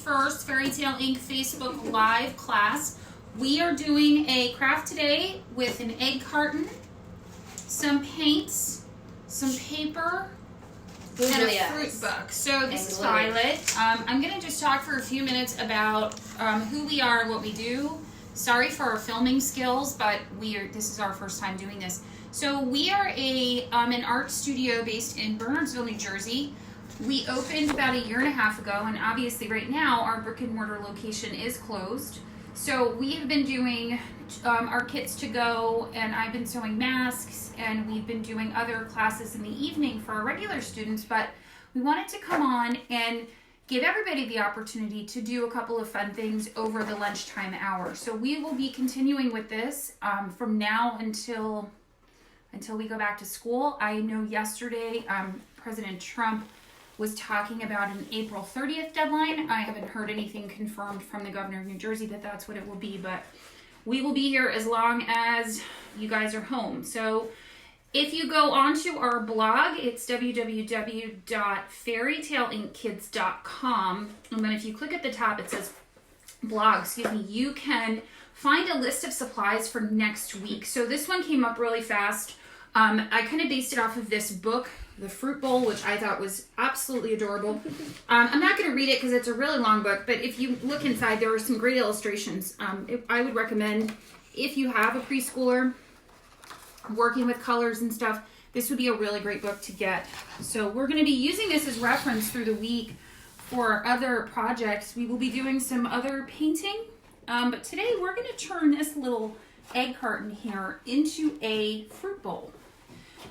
first Fairy Tale Inc. Facebook Live class. We are doing a craft today with an egg carton, some paints, some paper, and a fruit book. So this is Violet. I'm going to just talk for a few minutes about who we are and what we do. Sorry for our filming skills, but this is our first time doing this. So we are an art studio based in Bernardsville, New Jersey. We opened about 1.5 years ago, and obviously right now our brick and mortar location is closed. So we have been doing our kits to go, and I've been sewing masks, and we've been doing other classes in the evening for our regular students, but we wanted to come on and give everybody the opportunity to do a couple of fun things over the lunchtime hour. So we will be continuing with this from now until we go back to school. I know yesterday President Trump was talking about an April 30th deadline. I haven't heard anything confirmed from the governor of New Jersey that that's what it will be, but we will be here as long as you guys are home. So if you go onto our blog, it's www.fairytaleinkkids.com, and then if you click at the top, it says blog, you can find a list of supplies for next week. So this one came up really fast. I kind of based it off of this book, The Fruit Bowl, which I thought was absolutely adorable. I'm not going to read it because it's a really long book, but if you look inside, there are some great illustrations. I would recommend, if you have a preschooler working with colors and stuff, this would be a really great book to get. So we're going to be using this as reference through the week for other projects. We will be doing some other painting, but today we're going to turn this little egg carton here into a fruit bowl.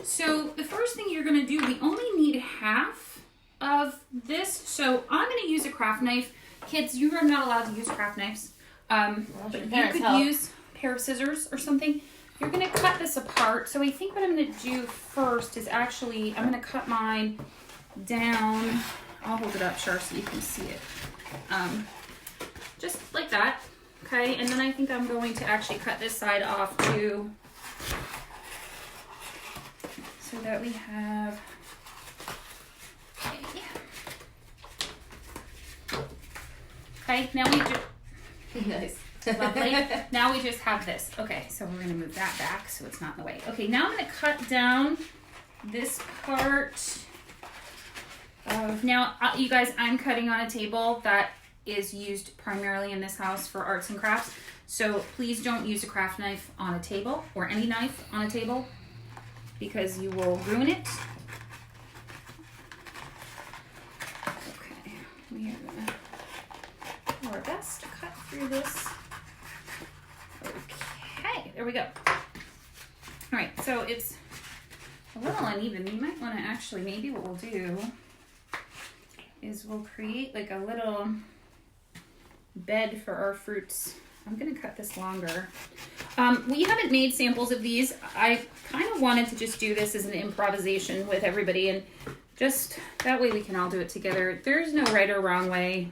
So the first thing you're going to do, we only need half of this. So I'm going to use a craft knife. Kids, you are not allowed to use craft knives. But you could use a pair of scissors or something. You're going to cut this apart. So I think what I'm going to do first is actually, I'm going to cut mine down. I'll hold it up, sure, so you can see it. Just like that. Okay, and then I think I'm going to actually cut this side off too, so that we have okay, now we just nice. Lovely. Now we just have this. Okay, so we're gonna move that back so it's not in the way. Okay, now I'm gonna cut down this part of, now you guys, I'm cutting on a table that is used primarily in this house for arts and crafts. So please don't use a craft knife on a table, or any knife on a table, because you will ruin it. Okay, we are gonna do our best to cut through this. Okay, there we go. All right, so it's a little uneven. You might want to actually, maybe what we'll do is we'll create like a little bed for our fruits. I'm going to cut this longer. We haven't made samples of these. I kind of wanted to just do this as an improvisation with everybody, and just that way we can all do it together. There's no right or wrong way,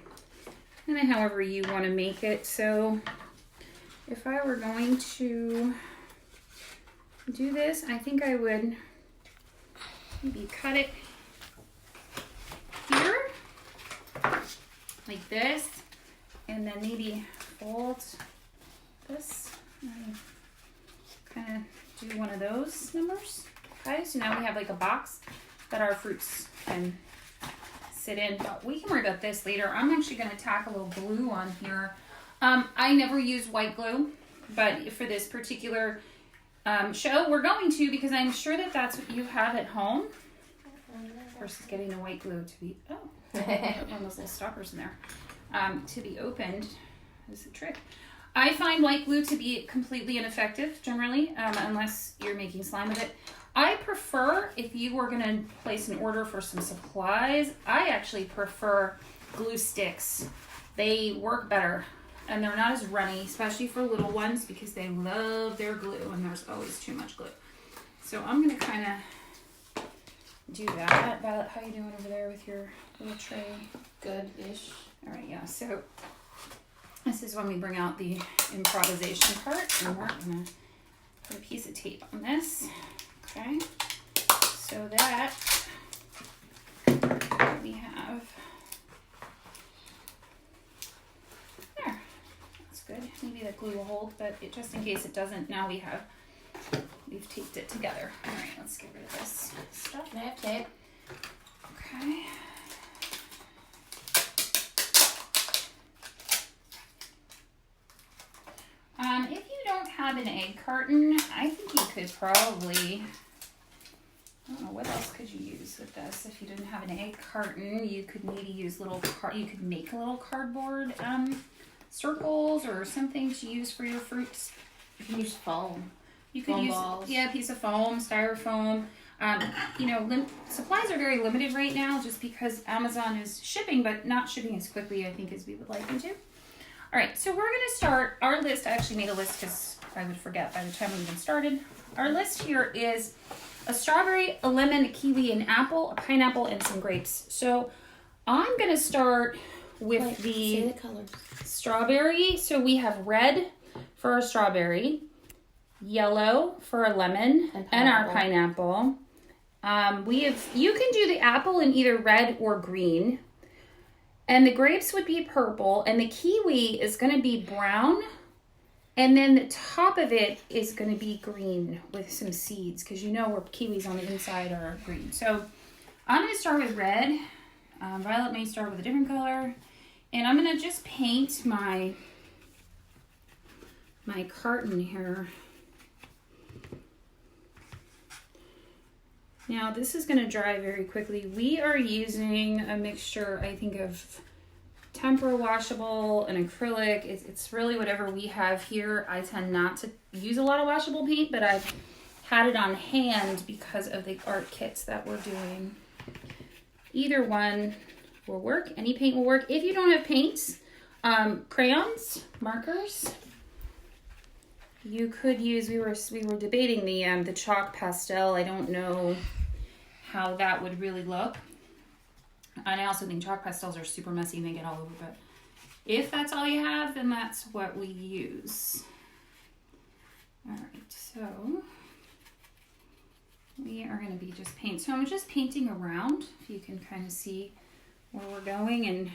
kind of however you want to make it. So if I were going to do this, I think I would maybe cut it here, like this, and then maybe fold this and kind of do one of those numbers. Okay, so now we have like a box that our fruits can sit in, but we can worry about this later. I'm actually going to tack a little glue on here. I never use white glue, but for this particular show, we're going to, because I'm sure that that's what you have at home versus getting the white glue to be, put one of those little stoppers in there, to be opened is a trick. I find white glue to be completely ineffective generally, unless you're making slime with it. I prefer, if you were going to place an order for some supplies, I actually prefer glue sticks. They work better and they're not as runny, especially for little ones, because they love their glue and there's always too much glue. So I'm going to kind of do that. Violet, how you doing over there with your little tray? Good-ish. All right, yeah, so this is when we bring out the improvisation part, and we're going to put a piece of tape on this. Okay, so that we have maybe the glue will hold, but just in case it doesn't, now we've taped it together. All right, let's get rid of this stuff. Can I have tape? Okay. If you don't have an egg carton, I think you could probably, I don't know, what else could you use with this? If you didn't have an egg carton, you could maybe use you could make a little cardboard circles or something to use for your fruits. You can use foam. You could Foam use balls. a piece of foam, styrofoam. You know, supplies are very limited right now just because Amazon is shipping, but not shipping as quickly, I think, as we would like them to. All right, so we're going to start our list. I actually made a list because I would forget by the time we even started. Our list here is a strawberry, a lemon, a kiwi, an apple, a pineapple, and some grapes. So I'm going to start with say the colors. Strawberry. So we have red for our strawberry, yellow for a lemon, and our pineapple. You can do the apple in either red or green. And the grapes would be purple, and the kiwi is going to be brown, and then the top of it is going to be green with some seeds, because you know where kiwis on the inside are green. So I'm going to start with red. Violet may start with a different color. And I'm going to just paint my carton here. Now, this is going to dry very quickly. We are using a mixture, I think, of tempera washable and acrylic. It's really whatever we have here. I tend not to use a lot of washable paint, but I've had it on hand because of the art kits that we're doing. Either one will work. Any paint will work. If you don't have paints, crayons, markers, you could use, we were debating the chalk pastel. I don't know how that would really look. And I also think chalk pastels are super messy and they get all over, but if that's all you have, then that's what we use. All right, so we are going to be just paint. So I'm just painting around, if you can kind of see where we're going. And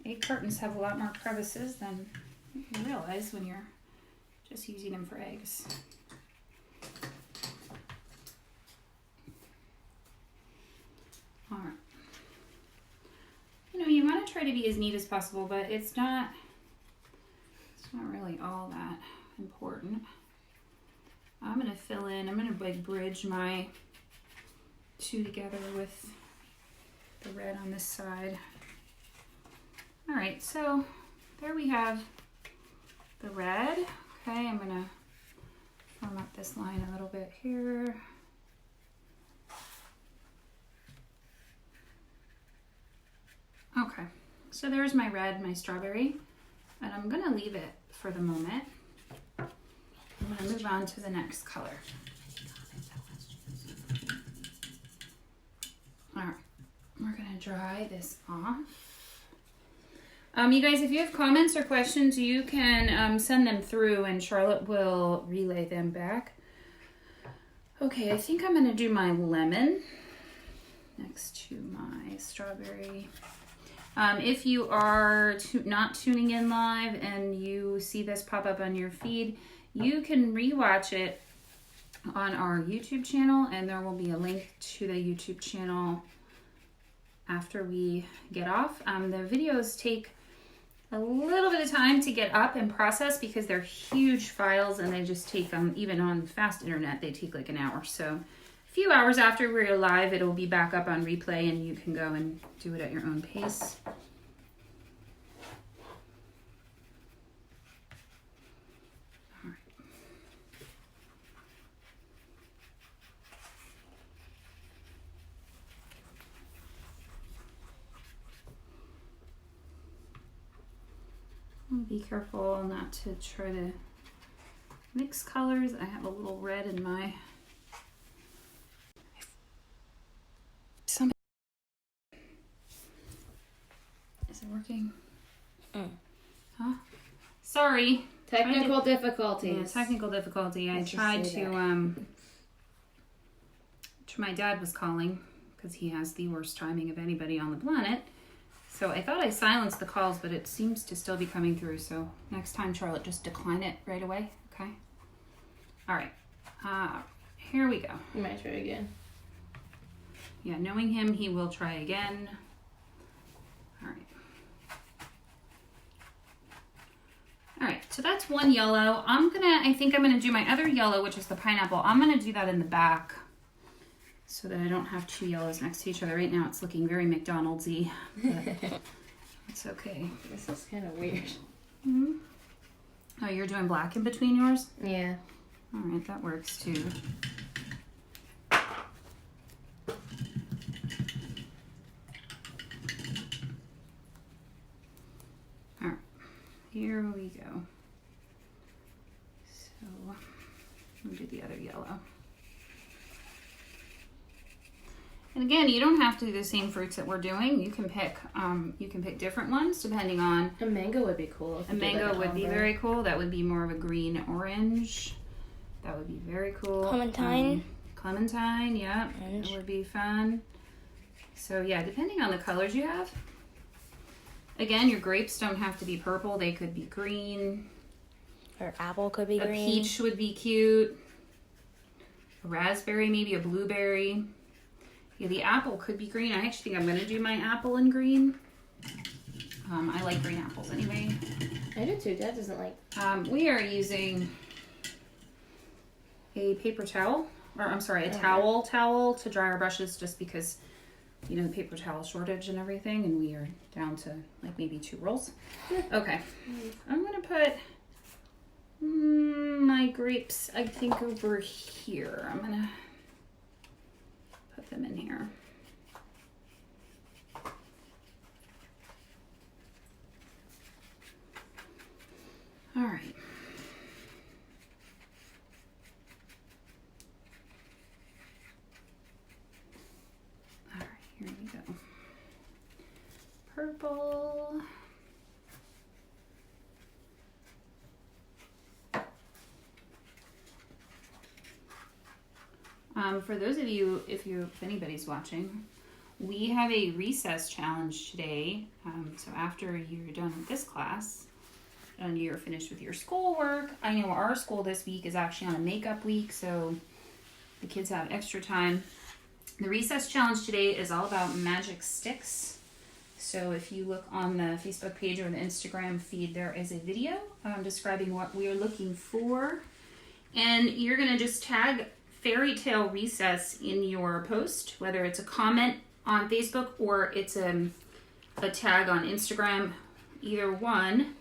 egg cartons have a lot more crevices than you realize when you're just using them for eggs. All right. You know, you want to try to be as neat as possible, but it's not really all that important. I'm going to fill in, I'm going to like bridge my two together with the red on this side. All right, so there we have the red. Okay, I'm going to firm up this line a little bit here. Okay, so there's my red, my strawberry, and I'm going to leave it for the moment. I'm going to move on to the next color. All right, we're going to dry this off. You guys, if you have comments or questions, you can send them through and Charlotte will relay them back. Okay, I think I'm going to do my lemon next to my strawberry. If you are not tuning in live and you see this pop up on your feed, you can rewatch it on our YouTube channel, and there will be a link to the YouTube channel after we get off. The videos take a little bit of time to get up and process because they're huge files, and they just take even on fast internet, they take like an hour. So a few hours after we're live, it'll be back up on replay and you can go and do it at your own pace. All right. Be careful not to try to mix colors. I have a little red in my Is it working? Huh? Sorry. Technical difficulties. Yeah, technical difficulty. I tried to my dad was calling because he has the worst timing of anybody on the planet. So I thought I silenced the calls, but it seems to still be coming through. So next time, Charlotte, just decline it right away. Okay. All right. Here we go. You might try again. Yeah, knowing him, he will try again. All right. All right, so that's one yellow. I think I'm gonna do my other yellow, which is the pineapple. I'm gonna do that in the back so that I don't have two yellows next to each other. Right now it's looking very McDonald's-y, but it's okay. This is kind of weird. Mm-hmm. Oh, you're doing black in between yours? Yeah. All right, that works too. All right, here we go. So, we'll do the other yellow. And again, you don't have to do the same fruits that we're doing. You can pick different ones depending on. A mango would be cool. A mango would be very cool. That would be more of a green orange. That would be very cool. Clementine. Clementine, yeah, Orange. that would be fun. So yeah, depending on the colors you have. Again, your grapes don't have to be purple. They could be green. Or apple could be A green. peach would be cute. A raspberry, maybe a blueberry. Yeah, the apple could be green. I actually think I'm going to do my apple in green. I like green apples anyway. I do too. Dad doesn't like. We are using a paper towel, or I'm sorry, a towel to dry our brushes just because, you know, the paper towel shortage and everything, and we are down to like maybe 2 rolls. Okay, I'm going to put my grapes, I think, over here. I'm going to put them in here. All right. All right, here we go. Purple. For those of you, if anybody's watching, we have a recess challenge today. So after you're done with this class and you're finished with your schoolwork, I know our school this week is actually on a makeup week, so the kids have extra time. The recess challenge today is all about magic sticks. So if you look on the Facebook page or the Instagram feed, there is a video describing what we are looking for. And you're going to just tag Fairy Tale Recess in your post, whether it's a comment on Facebook or it's a tag on Instagram, either one,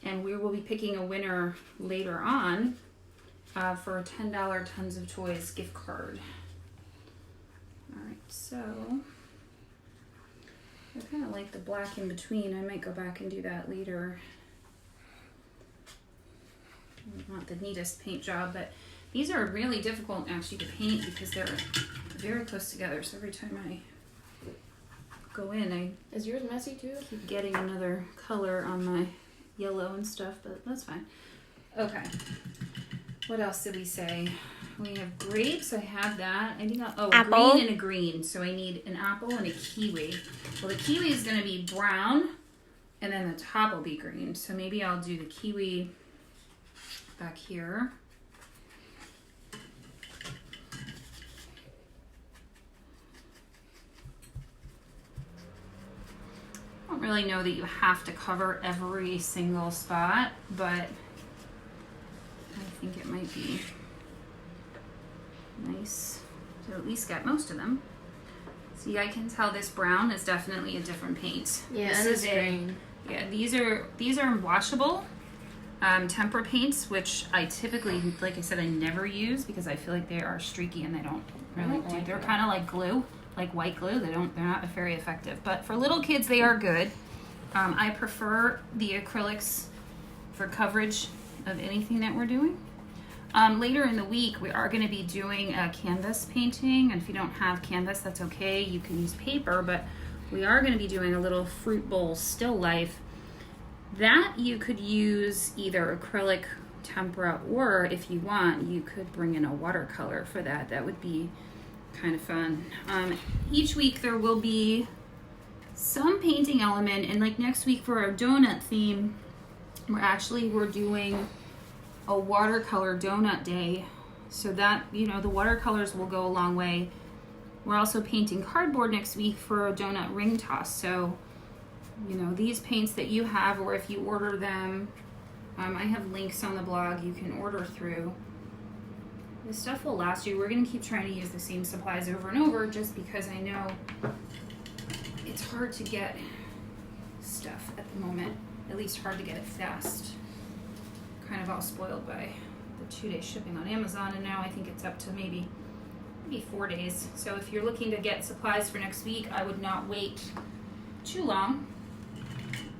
and we will be picking a winner later on for a $10 Tons of Toys gift card. All right, so I kind of like the black in between. I might go back and do that later. Not the neatest paint job, but these are really difficult actually to paint because they're very close together. So every time I go in, Is yours messy too? keep getting another color on my yellow and stuff, but that's fine. Okay. What else did we say? We have grapes. I have that. I think a Apple. green and a green. So I need an apple and a kiwi. Well, the kiwi is going to be brown, and then the top will be green. So maybe I'll do the kiwi back here. I don't really know that you have to cover every single spot, but I think it might be nice to at least get most of them. See, I can tell this brown is definitely a different paint. Yeah, this and is it's green. Yeah, these are washable tempera paints, which I typically, like I said, I never use because I feel like they are streaky and they don't really don't do. like They're that. kind of like glue, like white glue. They're not very effective. But for little kids, they are good. I prefer the acrylics for coverage of anything that we're doing. Later in the week, we are going to be doing a canvas painting. And if you don't have canvas, that's okay. You can use paper, but we are going to be doing a little fruit bowl still life. That you could use either acrylic, tempera, or if you want, you could bring in a watercolor for that. That would be kind of fun. Each week there will be some painting element. And like next week for our donut theme, we're doing a watercolor donut day, so that, you know, the watercolors will go a long way. We're also painting cardboard next week for a donut ring toss. So, you know, these paints that you have, or if you order them, I have links on the blog you can order through. This stuff will last you. We're going to keep trying to use the same supplies over and over, just because I know it's hard to get stuff at the moment. At least hard to get it fast. Kind of all spoiled by the 2-day shipping on Amazon, and now I think it's up to maybe 4 days. So if you're looking to get supplies for next week, I would not wait too long,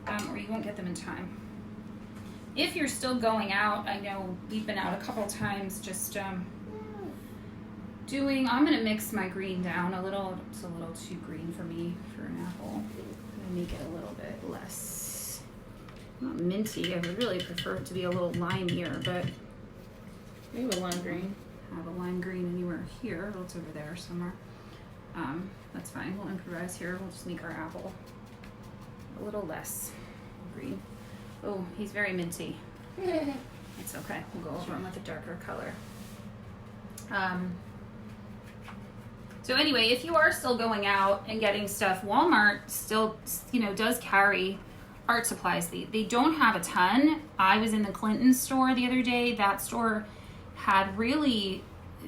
or you won't get them in time. If you're still going out, I know we've been out a couple times just I'm gonna mix my green down a little. It's a little too green for me for an apple. I'm gonna make it a little bit less, not minty. I would really prefer it to be a little limier, but Maybe a lime green. have a lime green anywhere here. Oh, it's over there somewhere. That's fine. We'll improvise here. We'll just make our apple a little less green. Oh, he's very minty. It's okay. We'll go over him with a darker color. So anyway, if you are still going out and getting stuff, Walmart still, you know, does carry art supplies. They don't have a ton. I was in the Clinton store the other day. That store had really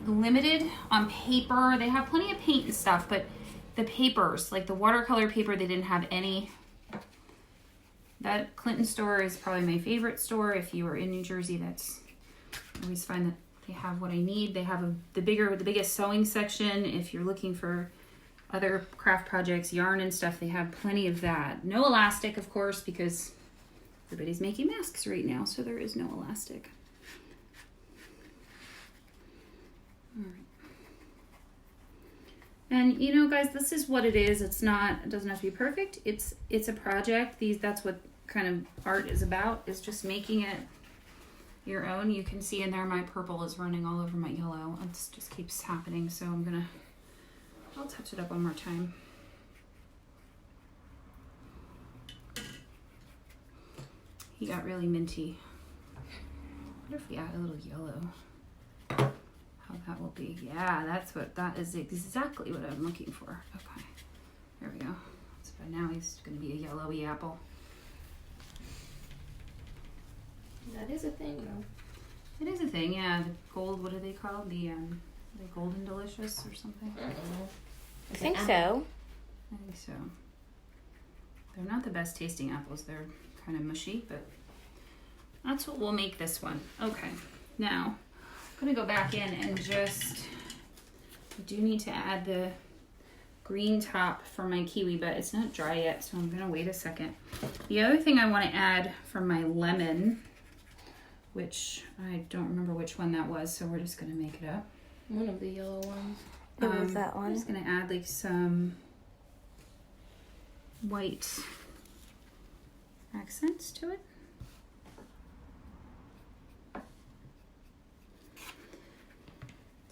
limited on paper. They have plenty of paint and stuff, but the papers, like the watercolor paper, they didn't have any. That Clinton store is probably my favorite store. If you are in New Jersey, I always find that they have what I need. They have the biggest sewing section. If you're looking for other craft projects, yarn and stuff, they have plenty of that. No elastic, of course, because everybody's making masks right now, so there is no elastic. All right. And you know, guys, this is what it is. It doesn't have to be perfect. It's a project. That's what kind of art is about, is just making it your own. You can see in there my purple is running all over my yellow. It just keeps happening, so I'll touch it up one more time. He got really minty. I wonder if we add a little yellow, how that will be. Yeah, that is exactly what I'm looking for. Okay, there we go. So by now he's going to be a yellowy apple. That is a thing, though. It is a thing, yeah. The gold, what are they called? The golden delicious or something? I don't know. I think so. I think so. They're not the best tasting apples. They're kind of mushy, but that's what we'll make this one. Okay, now I'm gonna go back in and I do need to add the green top for my kiwi, but it's not dry yet, so I'm gonna wait a second. The other thing I want to add for my lemon, which I don't remember which one that was, so we're just gonna make it up. One of the yellow ones. It was that I'm one. just gonna add like some white accents to it.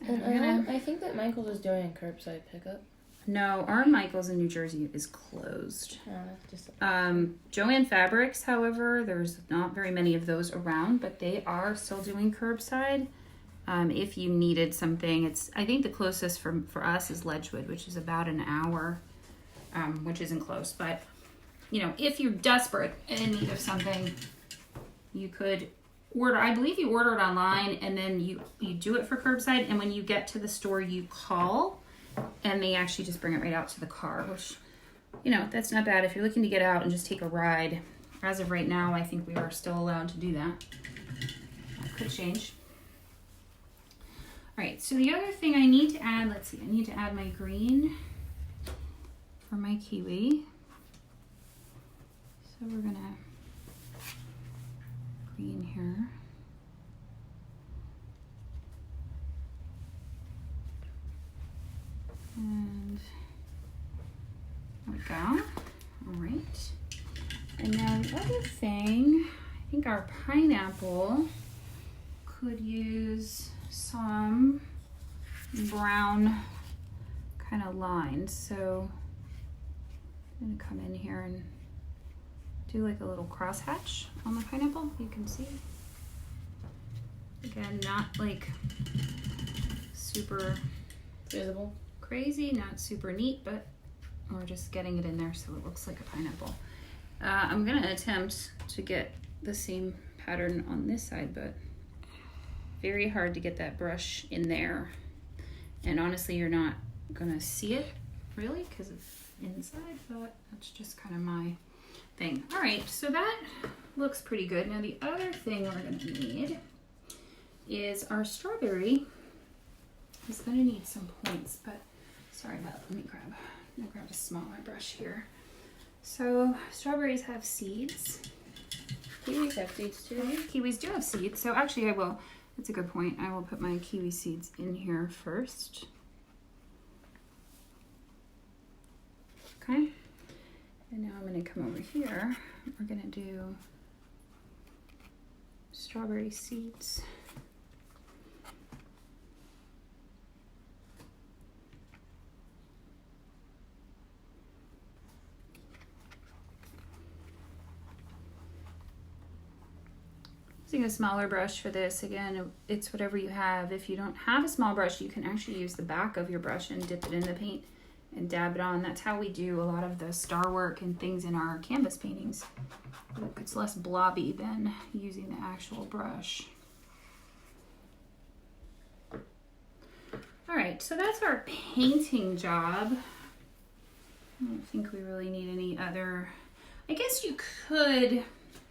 And I think that Michael's is doing a curbside pickup. No, our Michael's in New Jersey is closed. Just Joann Fabrics, however, there's not very many of those around, but they are still doing curbside. If you needed something, I think the closest for us is Ledgewood, which is about an hour, which isn't close. But, you know, if you're desperate and in need of something, you could order. I believe you order it online, and then you do it for curbside. And when you get to the store, you call, and they actually just bring it right out to the car, which, you know, that's not bad if you're looking to get out and just take a ride. As of right now, I think we are still allowed to do that. That could change. All right, so the other thing I need to add, let's see, I need to add my green for my kiwi. So we're gonna green here. And there we go. All right. And now the other thing, I think our pineapple could use some brown kind of lines. So I'm gonna come in here and do like a little crosshatch on the pineapple. You can see. Again, not like super Visible. crazy, not super neat, but we're just getting it in there so it looks like a pineapple. I'm gonna attempt to get the same pattern on this side, but very hard to get that brush in there. And honestly, you're not gonna see it really because it's inside, but that's just kind of my thing. All right, so that looks pretty good. Now the other thing we're gonna need is our strawberry. It's gonna need some points, but sorry about that. Let me grab a smaller brush here. So strawberries have seeds. Kiwis have seeds too. Kiwis do have seeds. So actually that's a good point. I will put my kiwi seeds in here first. Okay. And now I'm gonna come over here. We're gonna do strawberry seeds. Using a smaller brush for this, again, it's whatever you have. If you don't have a small brush, you can actually use the back of your brush and dip it in the paint and dab it on. That's how we do a lot of the star work and things in our canvas paintings. It's less blobby than using the actual brush. All right, so that's our painting job. I don't think we really need any other. I guess you could,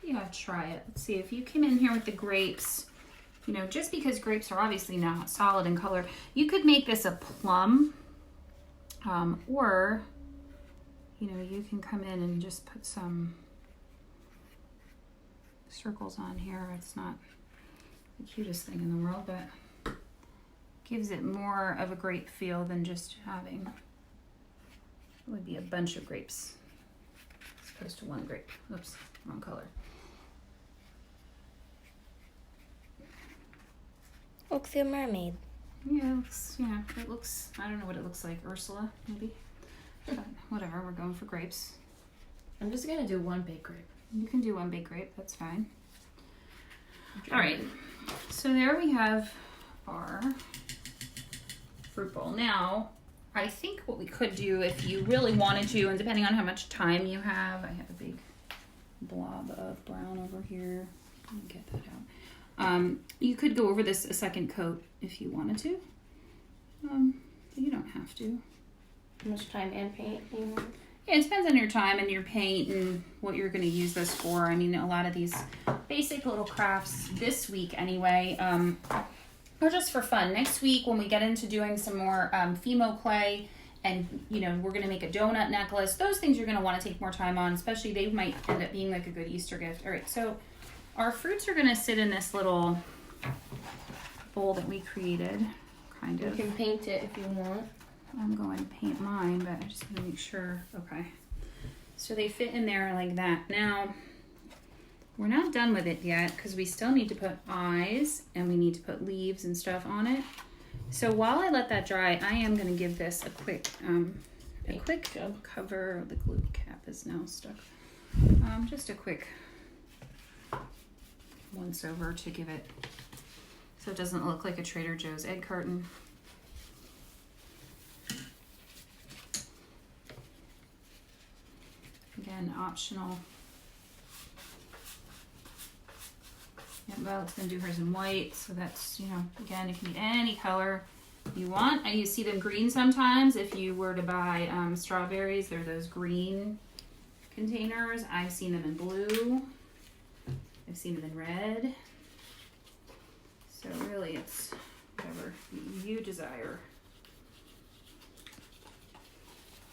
yeah, try it. Let's see, if you came in here with the grapes, you know, just because grapes are obviously not solid in color, you could make this a plum, or, you know, you can come in and just put some circles on here. It's not the cutest thing in the world, but gives it more of a grape feel than just having, it would be a bunch of grapes as opposed to one grape. Oops, wrong color. Looks like a mermaid. Yeah, it looks, I don't know what it looks like. Ursula, maybe? But whatever, we're going for grapes. I'm just gonna do one big grape. You can do one big grape, that's fine. All right, so there we have our fruit bowl. Now, I think what we could do if you really wanted to, and depending on how much time you have, I have a big blob of brown over here. Let me get that out. You could go over this a second coat if you wanted to. But you don't have to. How much time and paint you want? Yeah, it depends on your time and your paint and what you're going to use this for. I mean, a lot of these basic little crafts this week anyway are just for fun. Next week when we get into doing some more Fimo clay and, you know, we're going to make a donut necklace, those things you're going to want to take more time on, especially they might end up being like a good Easter gift. All right, so our fruits are going to sit in this little bowl that we created, kind of. You can paint it if you want. I'm going to paint mine, but I just want to make sure. Okay. So they fit in there like that. Now, we're not done with it yet because we still need to put eyes and we need to put leaves and stuff on it. So while I let that dry, I am going to give this a quick cover. The glue cap is now stuck. Just a quick once over to give it so it doesn't look like a Trader Joe's egg carton. Again, optional. Yeah, Violet's gonna do hers in white, so that's, you know, again, it can be any color you want. And you see them green sometimes. If you were to buy strawberries, they're those green containers. I've seen them in blue. I've seen them in red. So really it's whatever you desire.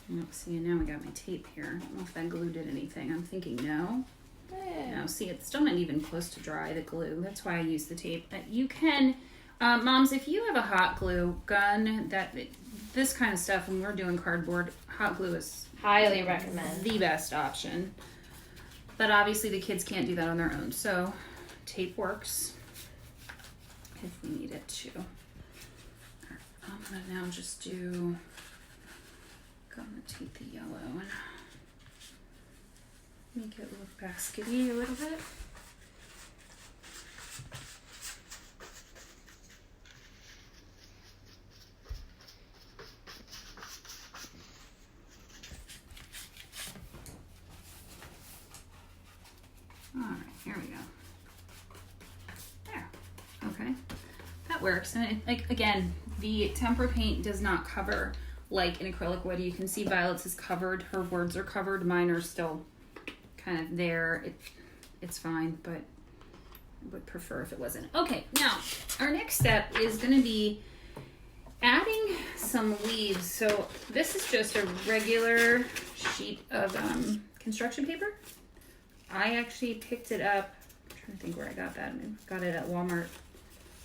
Let's see, and now we got my tape here. I don't know if that glue did anything. I'm thinking no. Yeah. No, see, it's still not even close to dry, the glue. That's why I use the tape. You can, moms, if you have a hot glue gun, this kind of stuff, when we're doing cardboard, hot glue is Highly recommend. the best option. But obviously the kids can't do that on their own. So tape works if we need it to. I'm gonna now just do, I'm gonna take the yellow and Make it look baskety a little bit. All right, here we go. There. Okay, that works. And like again, the tempera paint does not cover like an acrylic would. You can see Violet's is covered. Her words are covered. Mine are still kind of there. It's fine, but I would prefer if it wasn't. Okay, now our next step is going to be adding some leaves. So this is just a regular sheet of construction paper. I actually picked it up. I'm trying to think where I got that. I got it at Walmart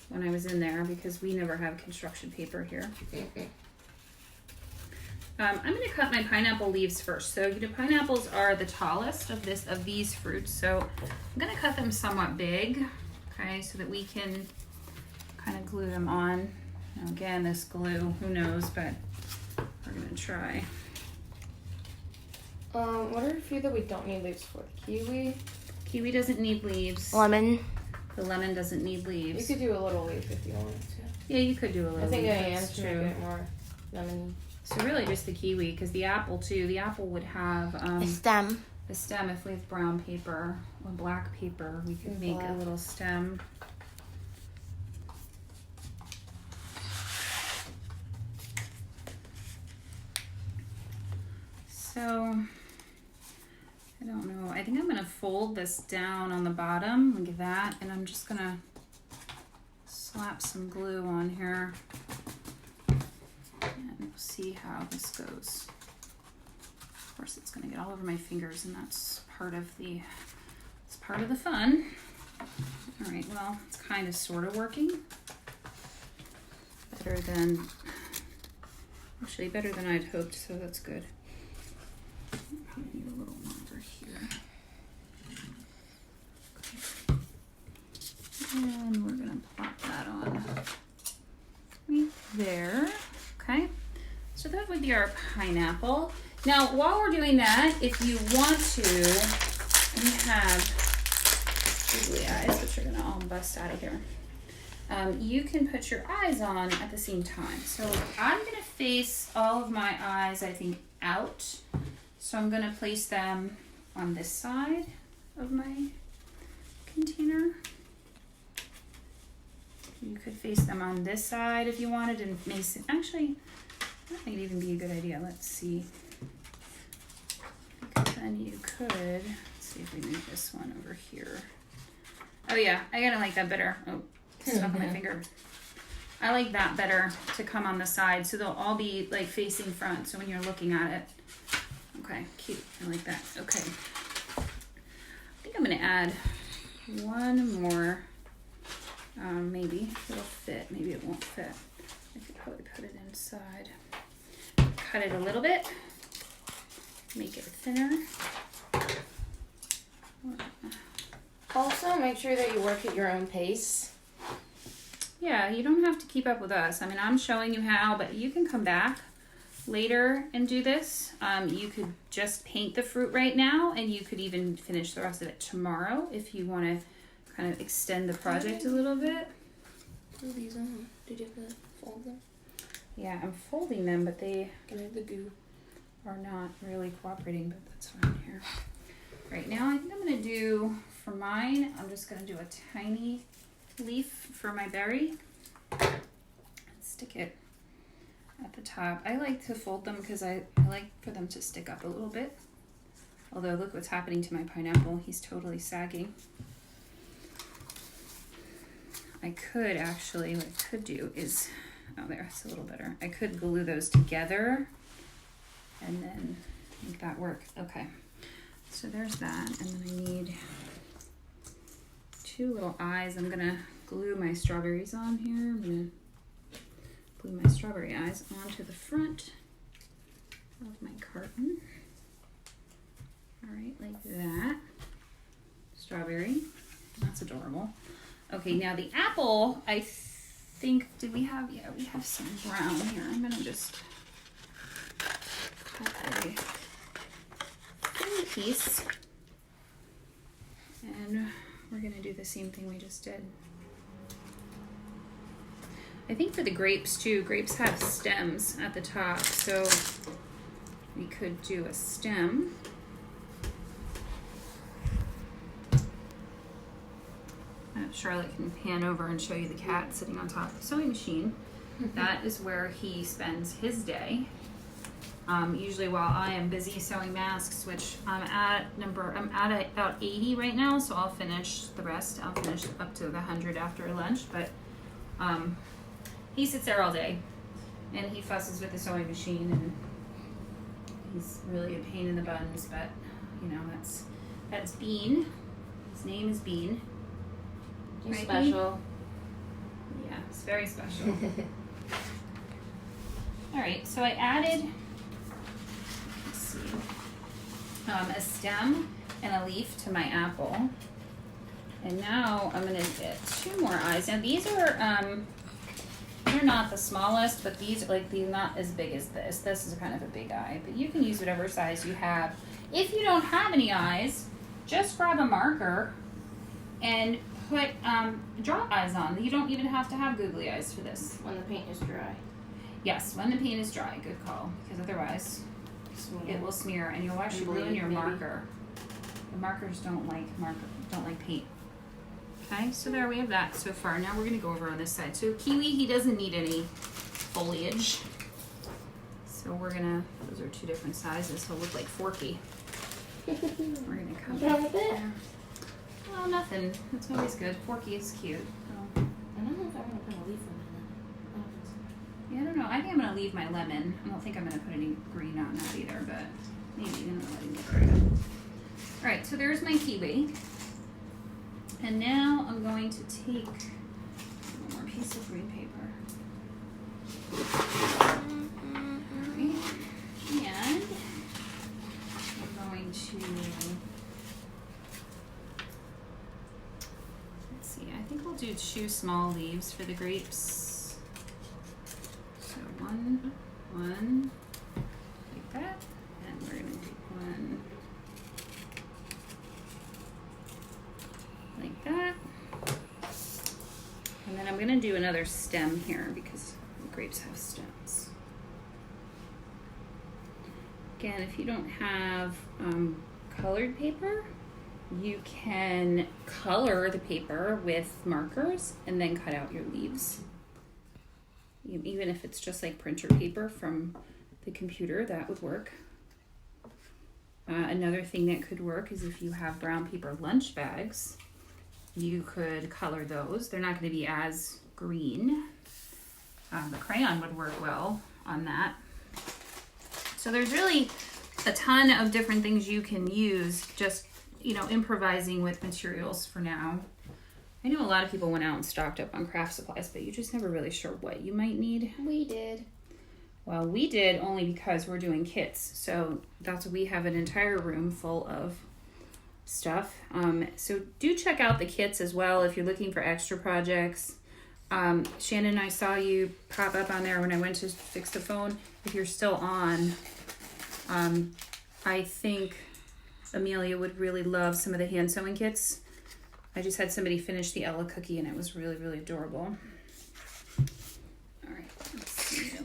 when I was in there because we never have construction paper here. I'm going to cut my pineapple leaves first. So pineapples are the tallest of these fruits. So I'm going to cut them somewhat big, okay, so that we can kind of glue them on. Now again, this glue, who knows, but we're going to try. What are a few that we don't need leaves for? Kiwi? Kiwi doesn't need leaves. Lemon. The lemon doesn't need leaves. You could do a little leaf if you wanted to. Yeah, you could do a little I think leaf. I am That's to true. make it more lemon. So really just the kiwi, because the apple too. The apple would have A stem. the stem. If we have brown paper or black paper, we could make a little stem. So I don't know. I think I'm gonna fold this down on the bottom like that, and I'm just gonna slap some glue on here. And we'll see how this goes. Of course, it's going to get all over my fingers, and that's part of the fun. All right, well, it's kind of sort of working. Better than I'd hoped, so that's good. I need a little more over here. Okay. And we're going to plop that on right there. Okay, so that would be our pineapple. Now, while we're doing that, if you want to, we have googly eyes, which are gonna all bust out of here. You can put your eyes on at the same time. So I'm gonna face all of my eyes, I think, out. So I'm gonna place them on this side of my container. You could face them on this side if you wanted, and Mason. Actually, I think it'd even be a good idea. Let's see. Because then you could. Let's see if we move this one over here. Oh yeah, I gotta like that better. Oh, stuck on my finger. I like that better to come on the side, so they'll all be like facing front. So when you're looking at it, okay, cute. I like that. Okay. I think I'm gonna add one more. Maybe it'll fit, maybe it won't fit. I could probably put it inside. Cut it a little bit, make it thinner. Also, make sure that you work at your own pace. Yeah, you don't have to keep up with us. I mean, I'm showing you how, but you can come back later and do this. You could just paint the fruit right now, and you could even finish the rest of it tomorrow if you want to kind of extend the project a little bit. Put these on. Did you have to fold them? Yeah, I'm folding them, but they Can I have the goo? are not really cooperating, but that's fine here. Right now, I think I'm going to do, for mine, I'm just going to do a tiny leaf for my berry. Stick it at the top. I like to fold them because I like for them to stick up a little bit. Although, look what's happening to my pineapple. He's totally sagging. I could actually, what I could do is, oh there, it's a little better. I could glue those together and then make that work. Okay, so there's that. And then I need two little eyes. I'm gonna glue my strawberries on here. I'm gonna glue my strawberry eyes onto the front of my carton. All right, like that. Strawberry, that's adorable. Okay, now the apple, I think, did we have, yeah, we have some brown here. I'm gonna just cut a thin piece And we're gonna do the same thing we just did. I think for the grapes too, grapes have stems at the top, so we could do a stem. Charlotte can pan over and show you the cat sitting on top of the sewing machine. That is where he spends his day. Usually while I am busy sewing masks, which I'm at about 80 right now, so I'll finish the rest. I'll finish up to the 100 after lunch, but he sits there all day and he fusses with the sewing machine, and he's really a pain in the buns, but you know, that's Bean. His name is Bean. You're right, special. Bean? Yeah, it's very special. All right, so I added, let's see, a stem and a leaf to my apple. And now I'm gonna get 2 more eyes. Now these are, they're not the smallest, but these are not as big as this. This is kind of a big eye, but you can use whatever size you have. If you don't have any eyes, just grab a marker and put draw eyes on. You don't even have to have googly eyes for this. When the paint is dry. Yes, when the paint is dry, good call, because otherwise it will smear and you'll actually ruin your marker. The markers don't like paint. Okay, so there we have that so far. Now we're gonna go over on this side. So Kiwi, he doesn't need any foliage. So we're gonna, those are 2 different sizes. He'll look like Forky. We're gonna come What's wrong with it? there. Well, nothing. That's always good. Forky is cute. I don't know if I'm gonna put a leaf on it. Yeah, I don't know. I think I'm gonna leave my lemon. I don't think I'm gonna put any green on that either, but maybe. I'm gonna let him get rid of it. All right, so there's my kiwi. And now I'm going to take one more piece of green paper. All right. And I'm going to, let's see, I think we'll do 2 small leaves for the grapes. So one, like that, and we're gonna do 1 like that. And then I'm gonna do another stem here because the grapes have stems. Again, if you don't have colored paper, you can color the paper with markers and then cut out your leaves. Even if it's just like printer paper from the computer, that would work. Another thing that could work is if you have brown paper lunch bags, you could color those. They're not going to be as green. The crayon would work well on that. So there's really a ton of different things you can use, just, you know, improvising with materials for now. I know a lot of people went out and stocked up on craft supplies, but you're just never really sure what you might need. We did. Well, we did only because we're doing kits. So we have an entire room full of stuff. So do check out the kits as well if you're looking for extra projects. Shannon, I saw you pop up on there when I went to fix the phone. If you're still on, I think Amelia would really love some of the hand sewing kits. I just had somebody finish the Ella cookie and it was really, really adorable. All right, let's see.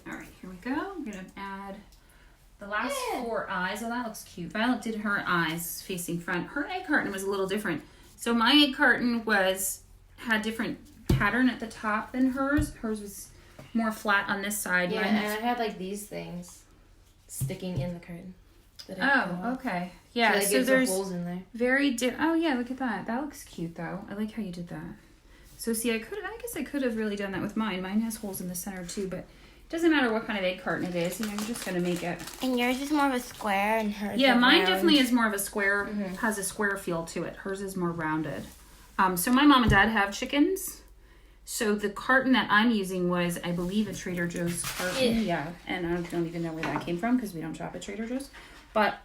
All right, here we go. I'm gonna add the last 4 eyes. Oh, that looks cute. Violet did her eyes facing front. Her egg carton was a little different. So my egg carton had different pattern at the top than hers. Hers was more flat on this side. Yeah, and I had like these things sticking in the curtain. Oh, okay. Yeah, so there's holes in there. Oh yeah, look at that. That looks cute though. I like how you did that. So see, I guess I could have really done that with mine. Mine has holes in the center too, but it doesn't matter what kind of egg carton it is. You know, you're just gonna make it. And yours is more of a square, and hers. Yeah, is mine round. definitely is more of a square. Has a square feel to it. Hers is more rounded. So my mom and dad have chickens. So the carton that I'm using was, I believe, a Trader Joe's carton. Yeah, and I don't even know where that came from because we don't shop at Trader Joe's. But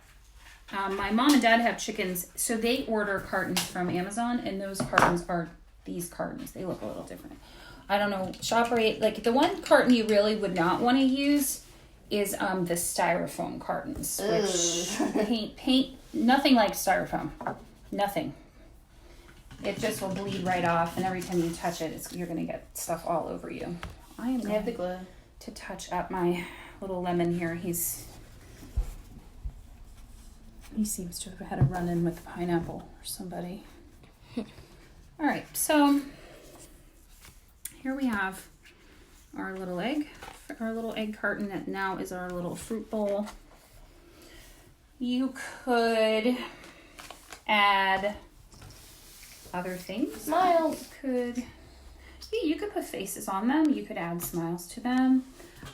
my mom and dad have chickens, so they order cartons from Amazon, and those cartons are these cartons. They look a little different. I don't know, ShopRite, like the one carton you really would not want to use is the styrofoam cartons, which paint nothing like styrofoam, nothing. It just will bleed right off, and every time you touch it, you're gonna get stuff all over you. I am going the glue to touch up my little lemon here. He seems to have had a run-in with the pineapple or somebody. All right, so here we have our little egg carton that now is our little fruit bowl. You could add other things. Smiles. You could put faces on them. You could add smiles to them.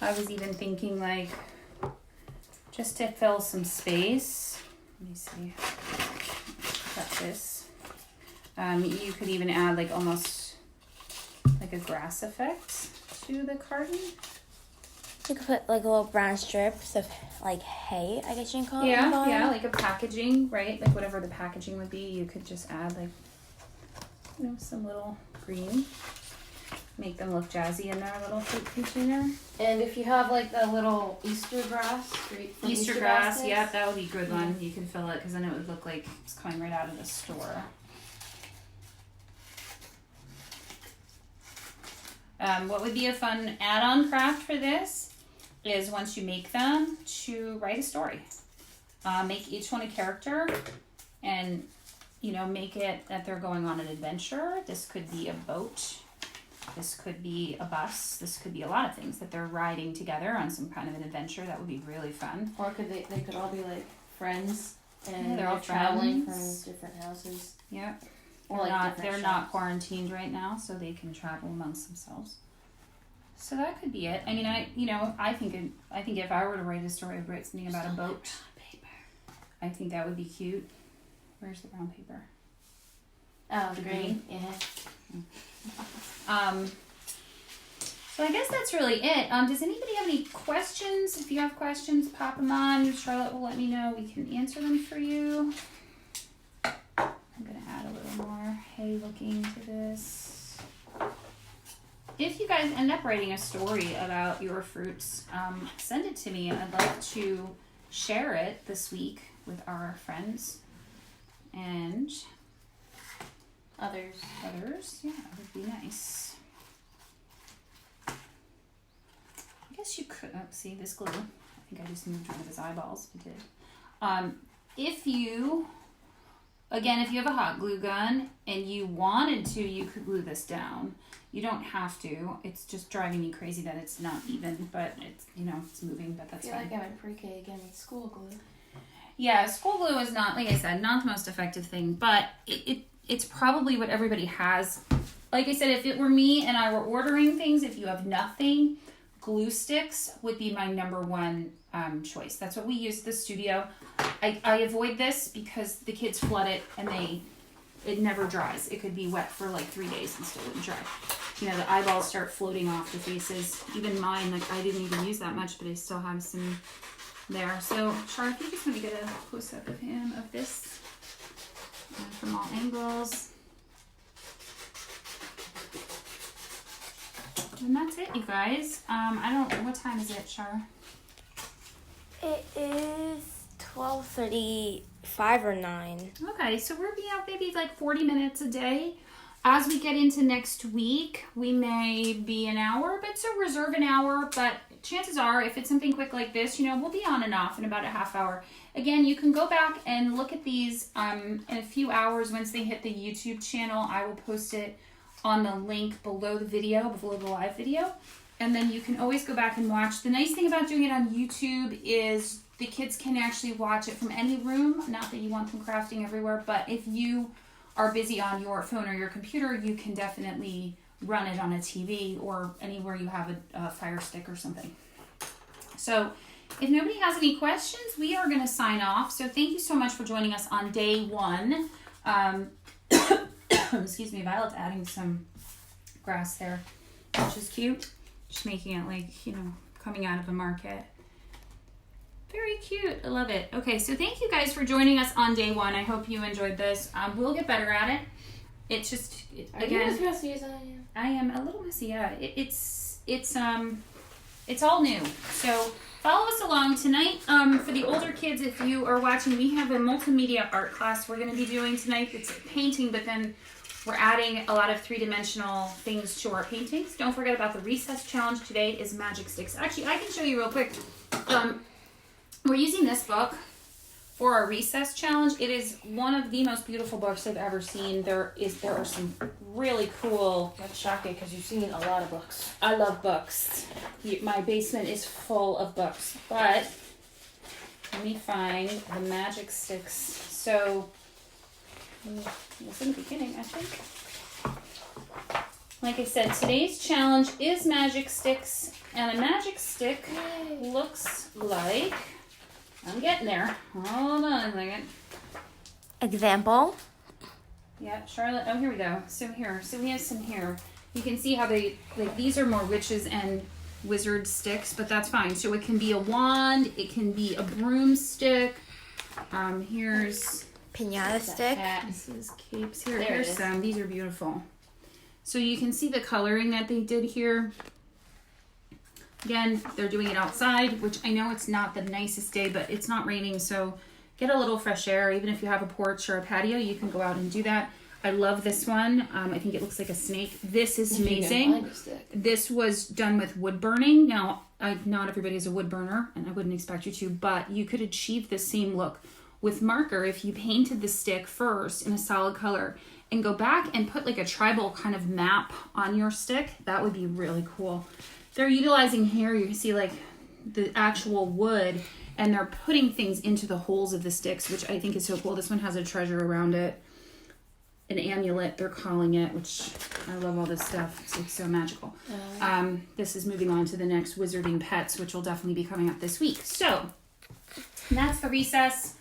I was even thinking like just to fill some space. Let me see. Cut this. You could even add like almost like a grass effect to the carton. You could put like little brown strips of like hay, I guess you can call it. Yeah, like a packaging, right? Like whatever the packaging would be, you could just add like, some little green. Make them look jazzy in their little fruit container. And if you have like the little Easter grass, Easter grass, yeah, that would be a good one. You can fill it because then it would look like it's coming right out of the store. What would be a fun add-on craft for this is once you make them to write a story. Make each one a character and make it that they're going on an adventure. This could be a boat. This could be a bus. This could be a lot of things that they're riding together on some kind of an adventure. That would be really fun. Or could they could all be like friends and they're all traveling from different houses. Yep. Or They're not quarantined right now, so they can travel amongst themselves. So that could be it. I mean, I think if I were to write a story, I'd write something about a boat. I think that would be cute. Where's the brown paper? Oh, the green. Yeah. So I guess that's really it. Does anybody have any questions? If you have questions, pop them on. Charlotte will let me know. We can answer them for you. I'm going to add a little more hay looking to this. If you guys end up writing a story about your fruits, send it to me. I'd like to share it this week with our friends and others. Yeah, that would be nice. I guess you could, see this glue. I think I just moved one of his eyeballs. I did. If you have a hot glue gun and you wanted to, you could glue this down. You don't have to. It's just driving me crazy that it's not even, but it's, it's moving, but that's fine. I feel like I'm in pre-K again with school glue. Yeah, school glue is not, like I said, not the most effective thing, but it's probably what everybody has. Like I said, if it were me and I were ordering things, if you have nothing, glue sticks would be my number one choice. That's what we use at the studio. I avoid this because the kids flood it and it never dries. It could be wet for like 3 days and still wouldn't dry. The eyeballs start floating off the faces. Even mine, like I didn't even use that much, but I still have some there. So, Char, if you just want to get a close-up of this from all angles. And that's it, you guys. What time is it, Char? It is 12:35 or 9. Okay, so we're being out maybe like 40 minutes a day. As we get into next week, we may be an hour, but so reserve an hour. But chances are, if it's something quick like this, we'll be on and off in about a half hour. Again, you can go back and look at these in a few hours once they hit the YouTube channel. I will post it on the link below the video, below the live video. And then you can always go back and watch. The nice thing about doing it on YouTube is the kids can actually watch it from any room. Not that you want them crafting everywhere, but if you are busy on your phone or your computer, you can definitely run it on a TV or anywhere you have a Fire Stick or something. So if nobody has any questions, we are going to sign off. So thank you so much for joining us on day 1. Excuse me, Violet's adding some grass there, which is cute. Just making it like, coming out of a market. Very cute. I love it. Okay, so thank you guys for joining us on day 1. I hope you enjoyed this. We'll get better at it. It's just, Are you as messy as I am? I am a little messy, yeah. It's all new. So Follow us along tonight. For the older kids, if you are watching, we have a multimedia art class we're going to be doing tonight. It's painting, but then we're adding a lot of three-dimensional things to our paintings. Don't forget about the recess challenge. Today is magic sticks. Actually, I can show you real quick. We're using this book for our recess challenge. It is one of the most beautiful books I've ever seen. There are some really cool. That's shocking because you've seen a lot of books. I love books. My basement is full of books, but let me find the magic sticks. So, it was in the beginning, I think. Like I said, today's challenge is magic sticks, and a magic stick looks like, I'm getting there. Hold on a second. Example. Yeah, Charlotte. Oh, here we go. So we have some here. You can see how they, like, these are more witches and wizard sticks, but that's fine. So it can be a wand, it can be a broomstick. Here's Piñata stick. this is capes. There it Here's is. some. These are beautiful. So you can see the coloring that they did here. Again, they're doing it outside, which I know it's not the nicest day, but it's not raining, so get a little fresh air. Even if you have a porch or a patio, you can go out and do that. I love this one. I think it looks like a snake. This is amazing. This was done with wood burning. Now, not everybody is a wood burner, and I wouldn't expect you to, but you could achieve the same look with marker if you painted the stick first in a solid color and go back and put like a tribal kind of map on your stick. That would be really cool. They're utilizing here, you can see like the actual wood, and they're putting things into the holes of the sticks, which I think is so cool. This one has a treasure around it. An amulet, they're calling it, which I love all this stuff. It's like so magical. This is moving on to the next Wizarding Pets, which will definitely be coming up this week. So that's the recess.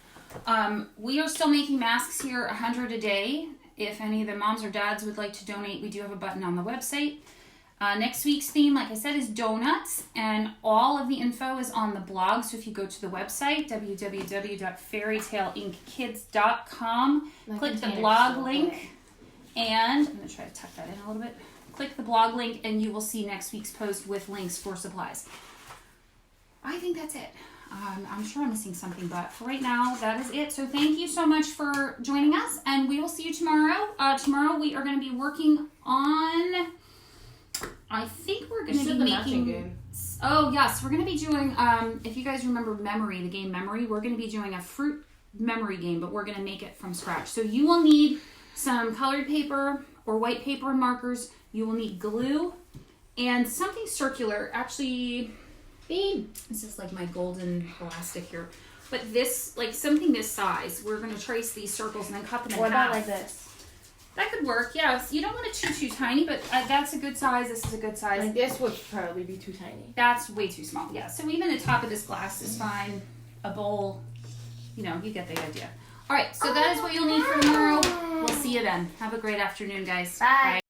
We are still making masks here, 100 a day. If any of the moms or dads would like to donate, we do have a button on the website. Next week's theme, like I said, is donuts, and all of the info is on the blog. So if you go to the website, www.fairytaleinkkids.com, click the blog link, and I'm going to try to tuck that in a little bit. Click the blog link, and you will see next week's post with links for supplies. I think that's it. I'm sure I'm missing something, but for right now, that is it. So thank you so much for joining us, and we will see you tomorrow. Tomorrow we are going to be working on... I think we're going to be making... Oh, yes. We're going to be doing, if you guys remember Memory, the game Memory, we're going to be doing a fruit memory game, but we're going to make it from scratch. So you will need some colored paper or white paper and markers. You will need glue and something circular. Actually, this is like my golden elastic here. But this, like something this size, we're going to trace these circles and then cut them in half. What about like this? That could work, yes. You don't want it too tiny, but that's a good size. This is a good size. Like this would probably be too tiny. That's way too small, yeah. So even the top of this glass is fine. A bowl, you know, you get the idea. All right, so that is what you'll need for tomorrow. We'll see you then. Have a great afternoon, guys. Bye.